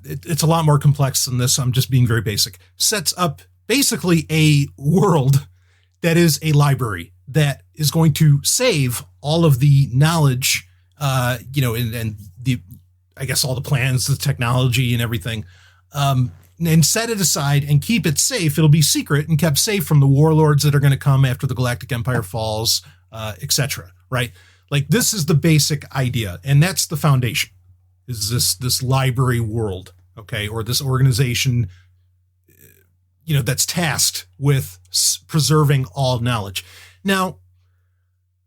it's a lot more complex than this. I'm just being very basic. Sets up basically a world that is a library that is going to save all of the knowledge, and the, I guess, all the plans, the technology and everything, and set it aside and keep it safe. It'll be secret and kept safe from the warlords that are going to come after the Galactic Empire falls, etc. Right? Like, this is the basic idea, and that's the Foundation, is this library world, okay, or this organization, that's tasked with preserving all knowledge. Now,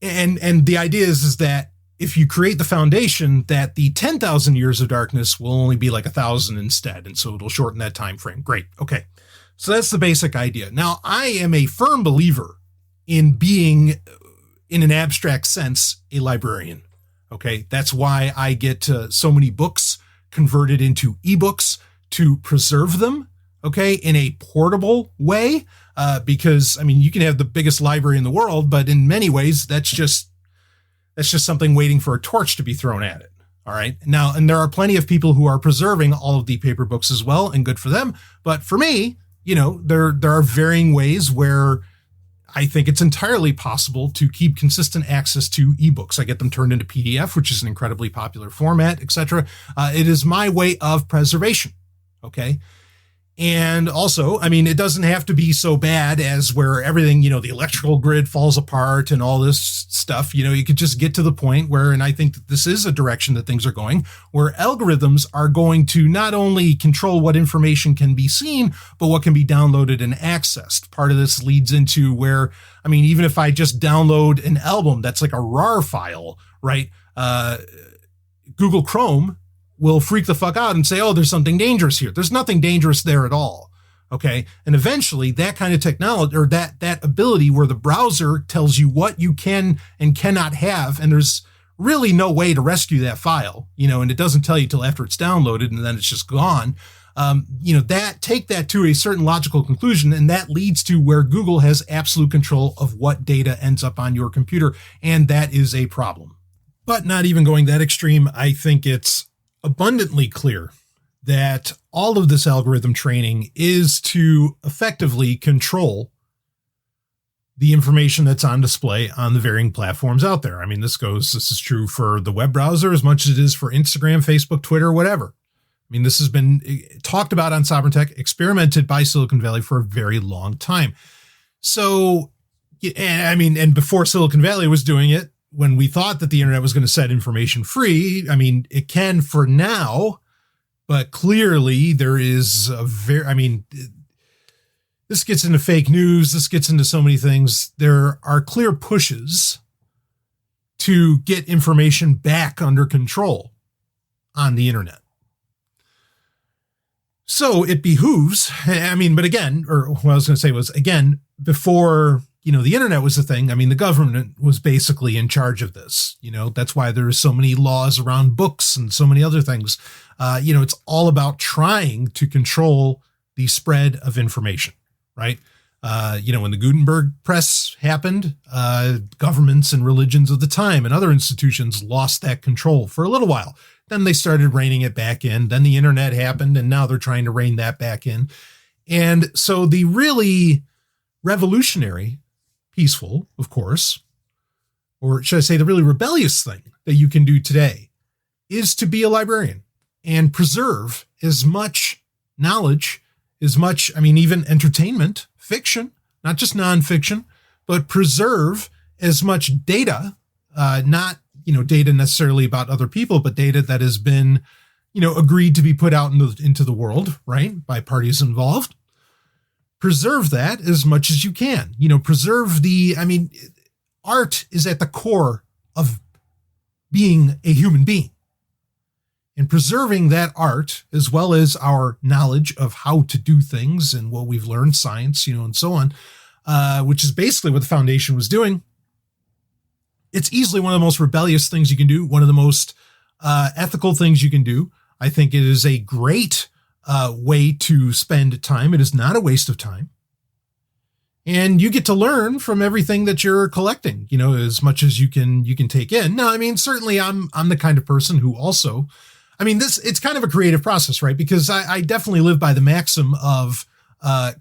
and the idea is that if you create the Foundation, that the 10,000 years of darkness will only be like 1,000 instead, and so it'll shorten that time frame. Great, okay. So that's the basic idea. Now, I am a firm believer in being, in an abstract sense, a librarian. Okay, that's why I get so many books converted into ebooks to preserve them, okay, in a portable way. Because, you can have the biggest library in the world, but in many ways, that's just something waiting for a torch to be thrown at it. All right. Now, and there are plenty of people who are preserving all of the paper books as well, and good for them. But for me, there are varying ways where I think it's entirely possible to keep consistent access to ebooks. I get them turned into PDF, which is an incredibly popular format, etc. It is my way of preservation. Okay. And also, it doesn't have to be so bad as where everything, the electrical grid falls apart and all this stuff. You could just get to the point where, and I think that this is a direction that things are going, where algorithms are going to not only control what information can be seen, but what can be downloaded and accessed. Part of this leads into where, even if I just download an album that's like a RAR file, right? Google Chrome will freak the fuck out and say, oh, there's something dangerous here. There's nothing dangerous there at all. Okay. And eventually that kind of technology, or that ability where the browser tells you what you can and cannot have, and there's really no way to rescue that file, and it doesn't tell you till after it's downloaded and then it's just gone. Take that to a certain logical conclusion, and that leads to where Google has absolute control of what data ends up on your computer. And that is a problem. But not even going that extreme, I think it's abundantly clear that all of this algorithm training is to effectively control the information that's on display on the varying platforms out there. This is true for the web browser as much as it is for Instagram, Facebook, Twitter, whatever. This has been talked about on Sovereign Tech, experimented by Silicon Valley for a very long time. So, and before Silicon Valley was doing it, when we thought that the internet was going to set information free, it can for now, but clearly there is this gets into fake news. This gets into so many things. There are clear pushes to get information back under control on the internet. So it behooves, but again, or what I was going to say was, again, before the internet was a thing. The government was basically in charge of this. That's why there's so many laws around books and so many other things. It's all about trying to control the spread of information, right? When the Gutenberg press happened, governments and religions of the time and other institutions lost that control for a little while. Then they started reining it back in. Then the internet happened, and now they're trying to rein that back in. And so the really revolutionary, peaceful, of course, or should I say the really rebellious thing that you can do today is to be a librarian and preserve as much knowledge, even entertainment, fiction, not just nonfiction, but preserve as much data, not, data necessarily about other people, but data that has been, agreed to be put out into the world, right, by parties involved. Preserve that as much as you can, preserve art is at the core of being a human being. And preserving that art, as well as our knowledge of how to do things and what we've learned, science, and so on, which is basically what the foundation was doing. It's easily one of the most rebellious things you can do, one of the most ethical things you can do. I think it is a great way to spend time. It is not a waste of time. And you get to learn from everything that you're collecting, as much as you can take in. Now, certainly I'm the kind of person who also, it's kind of a creative process, right? Because I definitely live by the maxim of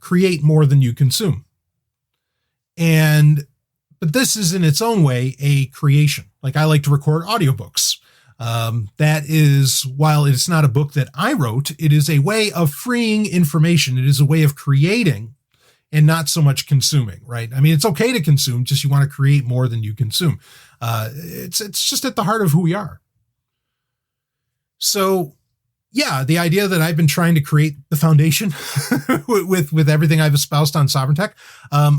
create more than you consume. But this is in its own way a creation. Like I like to record audiobooks. That is, while it's not a book that I wrote, it is a way of freeing information. It is a way of creating and not so much consuming, right? It's okay to consume, just you want to create more than you consume. It's just at the heart of who we are. So yeah, the idea that I've been trying to create the foundation with everything I've espoused on Sovereign Tech. I'm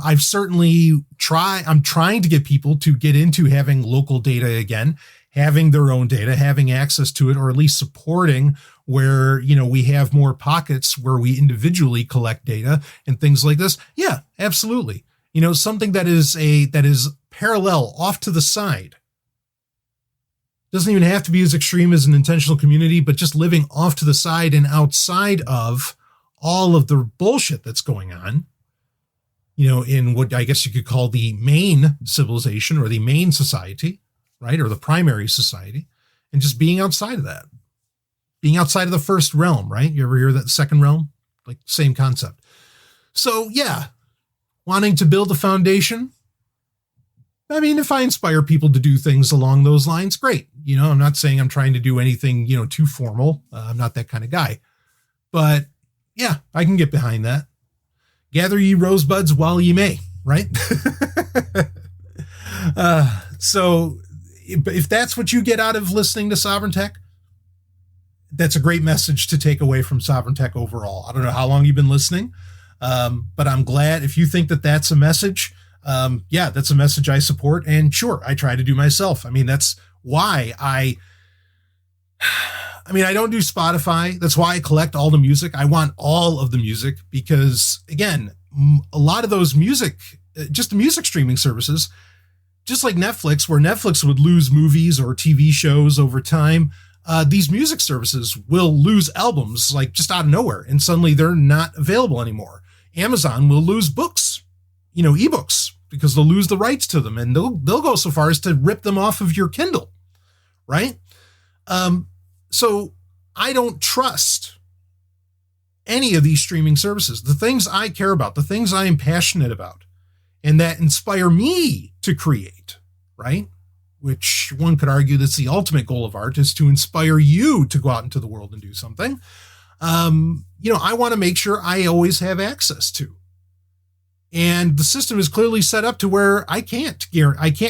trying to get people to get into having local data again, having their own data, having access to it, or at least supporting where, we have more pockets where we individually collect data and things like this. Yeah, absolutely. Something that is parallel off to the side. Doesn't even have to be as extreme as an intentional community, but just living off to the side and outside of all of the bullshit that's going on, in what I guess you could call the main civilization or the main society, right? Or the primary society, and just being outside of that, being outside of the first realm, right? You ever hear that second realm? Like same concept. So yeah, wanting to build a foundation. If I inspire people to do things along those lines, great. I'm not saying I'm trying to do anything, too formal. I'm not that kind of guy, but yeah, I can get behind that. Gather ye rosebuds while ye may, right? So if that's what you get out of listening to Sovereign Tech, that's a great message to take away from Sovereign Tech overall. I don't know how long you've been listening, but I'm glad if you think that that's a message. That's a message I support, and sure, I try to do myself. That's why I don't do Spotify. That's why I collect all the music. I want all of the music because, again, a lot of those just the music streaming services, just like Netflix, where Netflix would lose movies or TV shows over time, these music services will lose albums like just out of nowhere, and suddenly they're not available anymore. Amazon will lose books, ebooks, because they'll lose the rights to them, and they'll go so far as to rip them off of your Kindle, right? So I don't trust any of these streaming services. The things I care about, the things I am passionate about, and that inspire me to create, right? Which one could argue that's the ultimate goal of art, is to inspire you to go out into the world and do something. I want to make sure I always have access to. And the system is clearly set up to where I can't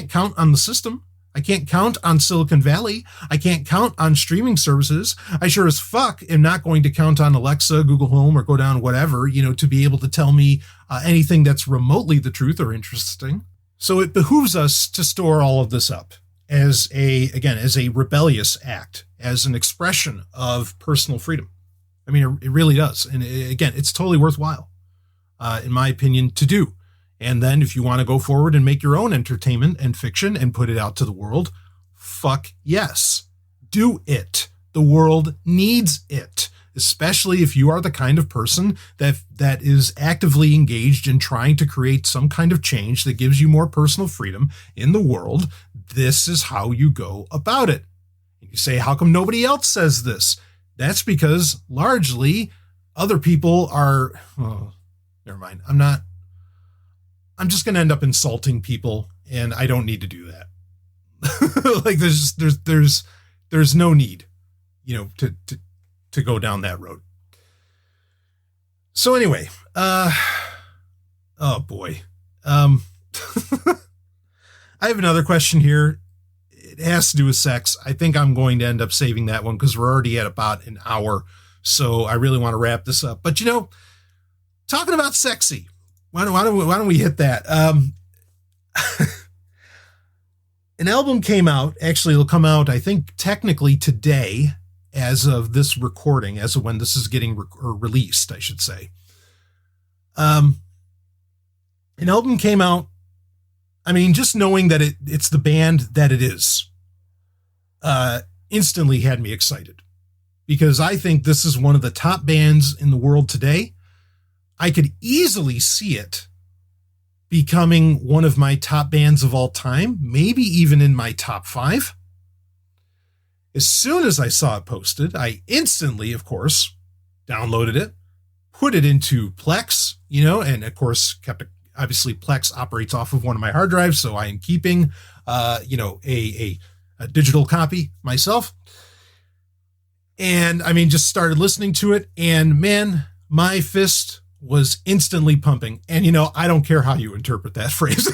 count on the system. I can't count on Silicon Valley. I can't count on streaming services. I sure as fuck am not going to count on Alexa, Google Home, or go down whatever, to be able to tell me anything that's remotely the truth or interesting. So it behooves us to store all of this up as a rebellious act, as an expression of personal freedom. It really does. And again, it's totally worthwhile. In my opinion, to do. And then if you want to go forward and make your own entertainment and fiction and put it out to the world, fuck yes, do it. The world needs it, especially if you are the kind of person that is actively engaged in trying to create some kind of change that gives you more personal freedom in the world. This is how you go about it. You say, how come nobody else says this? That's because largely other people are, oh, never mind. I'm just going to end up insulting people, and I don't need to do that. Like there's no need, to go down that road. So anyway, oh boy. I have another question here. It has to do with sex. I think I'm going to end up saving that one because we're already at about an hour. So I really want to wrap this up. But talking about sexy, why don't we hit that? An album came out. Actually, it'll come out, I think, technically today, as of this recording, as of when this is getting released, I should say. An album came out. I mean, just knowing that it's the band that it is, instantly had me excited, because I think this is one of the top bands in the world today. I could easily see it becoming one of my top bands of all time, maybe even in my top 5. As soon as I saw it posted, I instantly, of course, downloaded it, put it into Plex, and of course obviously Plex operates off of one of my hard drives, so I am keeping, a digital copy myself. And I mean, just started listening to it, and man, my fist was instantly pumping. And, I don't care how you interpret that phrase,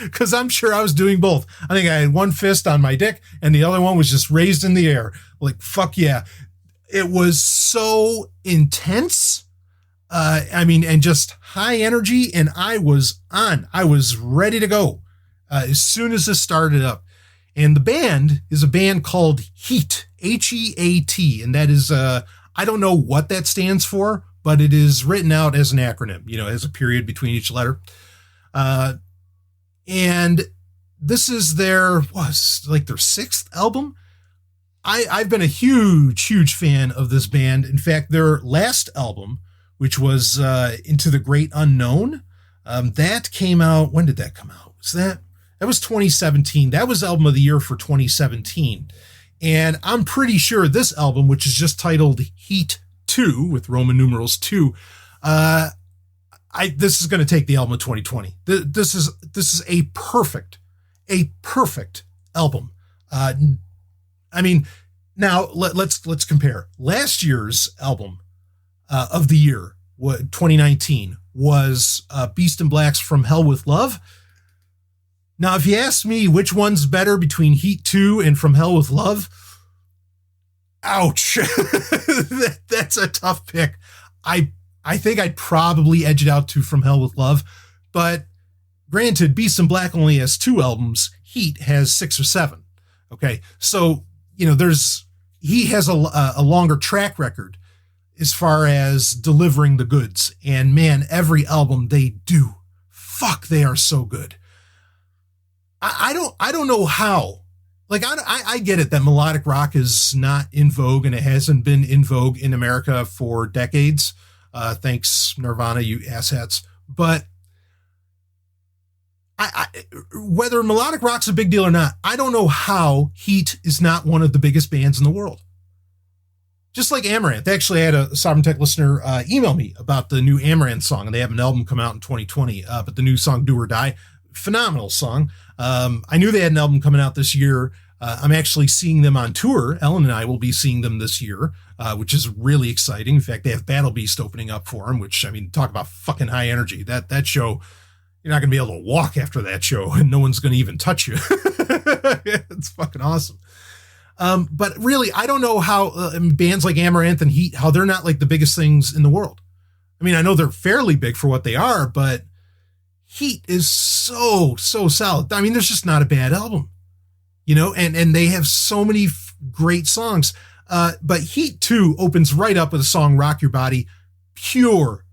because I'm sure I was doing both. I think I had one fist on my dick and the other one was just raised in the air. Like, fuck yeah. It was so intense. And just high energy. And I was ready to go as soon as this started up. And the band is a band called H.E.A.T, H-E.A.T. And that is, I don't know what that stands for, but it is written out as an acronym, as a period between each letter. And this is their 6th album. I've been a huge fan of this band. In fact, their last album, which was Into the Great Unknown, that came out. When did that come out? That was 2017. That was album of the year for 2017. And I'm pretty sure this album, which is just titled H.E.A.T 2 with Roman numerals 2, this is going to take the album of 2020. This is a perfect album. I mean, now let's compare. Last year's album of the year, 2019, was Beast in Black's From Hell with Love. Now, if you ask me which one's better between H.E.A.T 2 and From Hell with Love, ouch. That's a tough pick. I think I'd probably edge it out to From Hell with Love, but granted, Beast in Black only has 2 albums. H.E.A.T has 6 or 7. Okay. So, he has a longer track record as far as delivering the goods, and man, every album they do, they are so good. I don't know how. Like, I get it that melodic rock is not in vogue, and it hasn't been in vogue in America for decades. Thanks, Nirvana, you asshats. But whether melodic rock's a big deal or not, I don't know how H.E.A.T is not one of the biggest bands in the world. Just like Amaranth. Actually, I had a Sovereign Tech listener email me about the new Amaranth song, and they have an album come out in 2020, but the new song, Do or Die, phenomenal song. I knew they had an album coming out this year. I'm actually seeing them on tour. Ellen and I will be seeing them this year, which is really exciting. In fact, they have Battle Beast opening up for them, which, I mean, talk about fucking high energy. That show, you're not going to be able to walk after that show, and no one's going to even touch you. It's fucking awesome. But really, I don't know how bands like Amaranth and H.E.A.T, how they're not like the biggest things in the world. I mean, I know they're fairly big for what they are, but H.E.A.T is so solid. I mean, there's just not a bad album, and they have so many great songs. But H.E.A.T 2 opens right up with a song, Rock Your Body, pure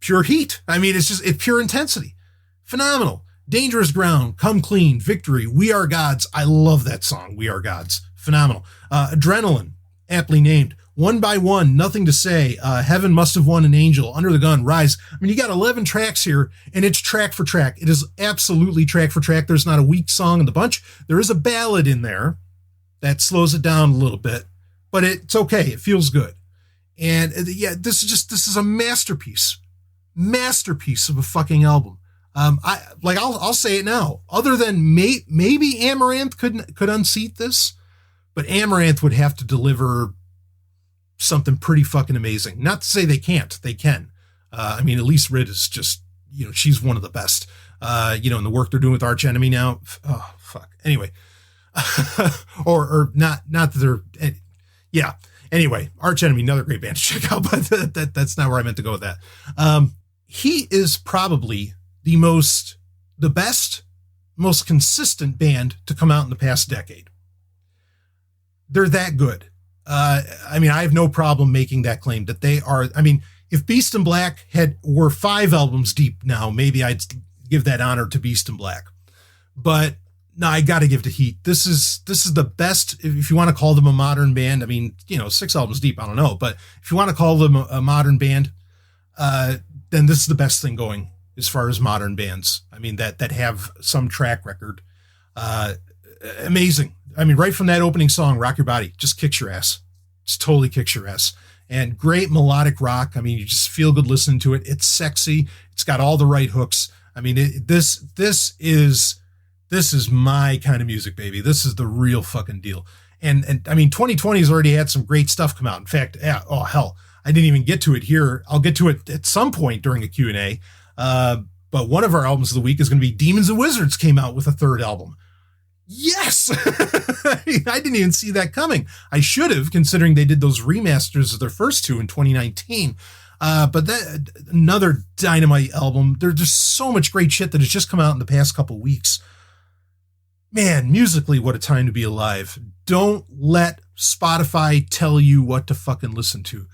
H.E.A.T. I mean, it's pure intensity. Phenomenal. Dangerous Ground, Come Clean, Victory, We Are Gods. I love that song, We Are Gods. Phenomenal. Adrenaline, aptly named. One by One, Nothing to Say, Heaven Must Have Won an Angel, Under the Gun, Rise. I mean, you got 11 tracks here, and it's track for track. It is absolutely track for track. There's not a weak song in the bunch. There is a ballad in there that slows it down a little bit, but it's okay. It feels good. And yeah, this is a masterpiece of a fucking album. I'll say it now. Other than maybe Amaranth could unseat this, but Amaranth would have to deliver something pretty fucking amazing. Not to say they can't, they can. I mean, Elise Ritt is just, she's one of the best. In the work they're doing with Arch Enemy now. Oh, fuck. Anyway, or not that they're, yeah. Anyway, Arch Enemy, another great band to check out, but that's not where I meant to go with that. He is probably the best, most consistent band to come out in the past decade. They're that good. I mean, I have no problem making that claim that they are. I mean, if Beast in Black were 5 albums deep now, maybe I'd give that honor to Beast in Black. But no, I got to give to H.E.A.T. This is the best, if you want to call them a modern band. I mean, 6 albums deep, I don't know. But if you want to call them a modern band, then this is the best thing going as far as modern bands. I mean, that have some track record. Amazing. I mean, right from that opening song, Rock Your Body, just kicks your ass. Just totally kicks your ass. And great melodic rock. I mean, you just feel good listening to it. It's sexy. It's got all the right hooks. I mean, this is my kind of music, baby. This is the real fucking deal. And I mean, 2020 has already had some great stuff come out. In fact, oh hell, I didn't even get to it here. I'll get to it at some point during a Q&A. But one of our albums of the week is going to be Demons and Wizards came out with a 3rd album. Yes! I didn't even see that coming. I should have, considering they did those remasters of their first 2 in 2019. But that another dynamite album. There's just so much great shit that has just come out in the past couple weeks. Man, musically, what a time to be alive. Don't let Spotify tell you what to fucking listen to.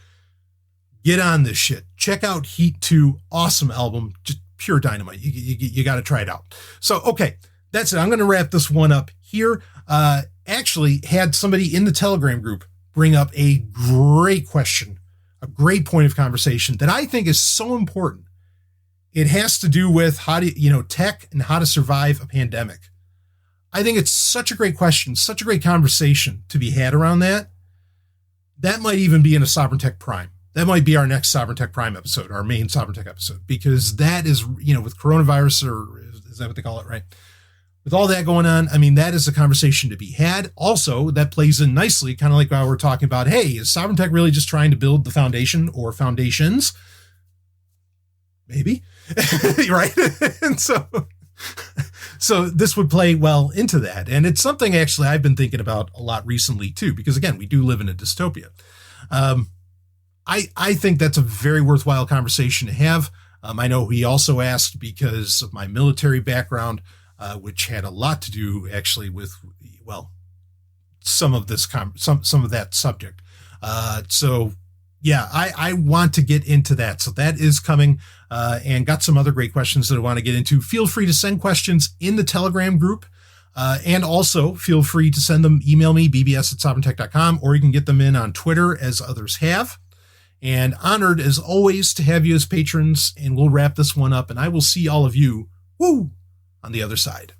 Get on this shit. Check out H.E.A.T 2. Awesome album. Just pure dynamite. You got to try it out. So, okay. That's it. I'm going to wrap this one up here. Actually had somebody in the Telegram group bring up a great question, a great point of conversation that I think is so important. It has to do with tech and how to survive a pandemic. I think it's such a great question, such a great conversation to be had around that. That might even be in a Sovereign Tech Prime. That might be our next Sovereign Tech Prime episode, our main Sovereign Tech episode, because that is, with coronavirus, or is that what they call it, right? With all that going on, I mean, that is a conversation to be had. Also, that plays in nicely, kind of like how we're talking about, hey, is Sovereign Tech really just trying to build the foundation or foundations? Maybe, right? And so this would play well into that. And it's something actually I've been thinking about a lot recently too, because again, we do live in a dystopia. I think that's a very worthwhile conversation to have. I know he also asked because of my military background, which had a lot to do actually with, some of this, some of that subject. So yeah, I want to get into that. So that is coming, and got some other great questions that I want to get into. Feel free to send questions in the Telegram group. And also feel free to send them, email me, bbs@sovereigntech.com, or you can get them in on Twitter as others have. And honored as always to have you as patrons, and we'll wrap this one up, and I will see all of you, on the other side.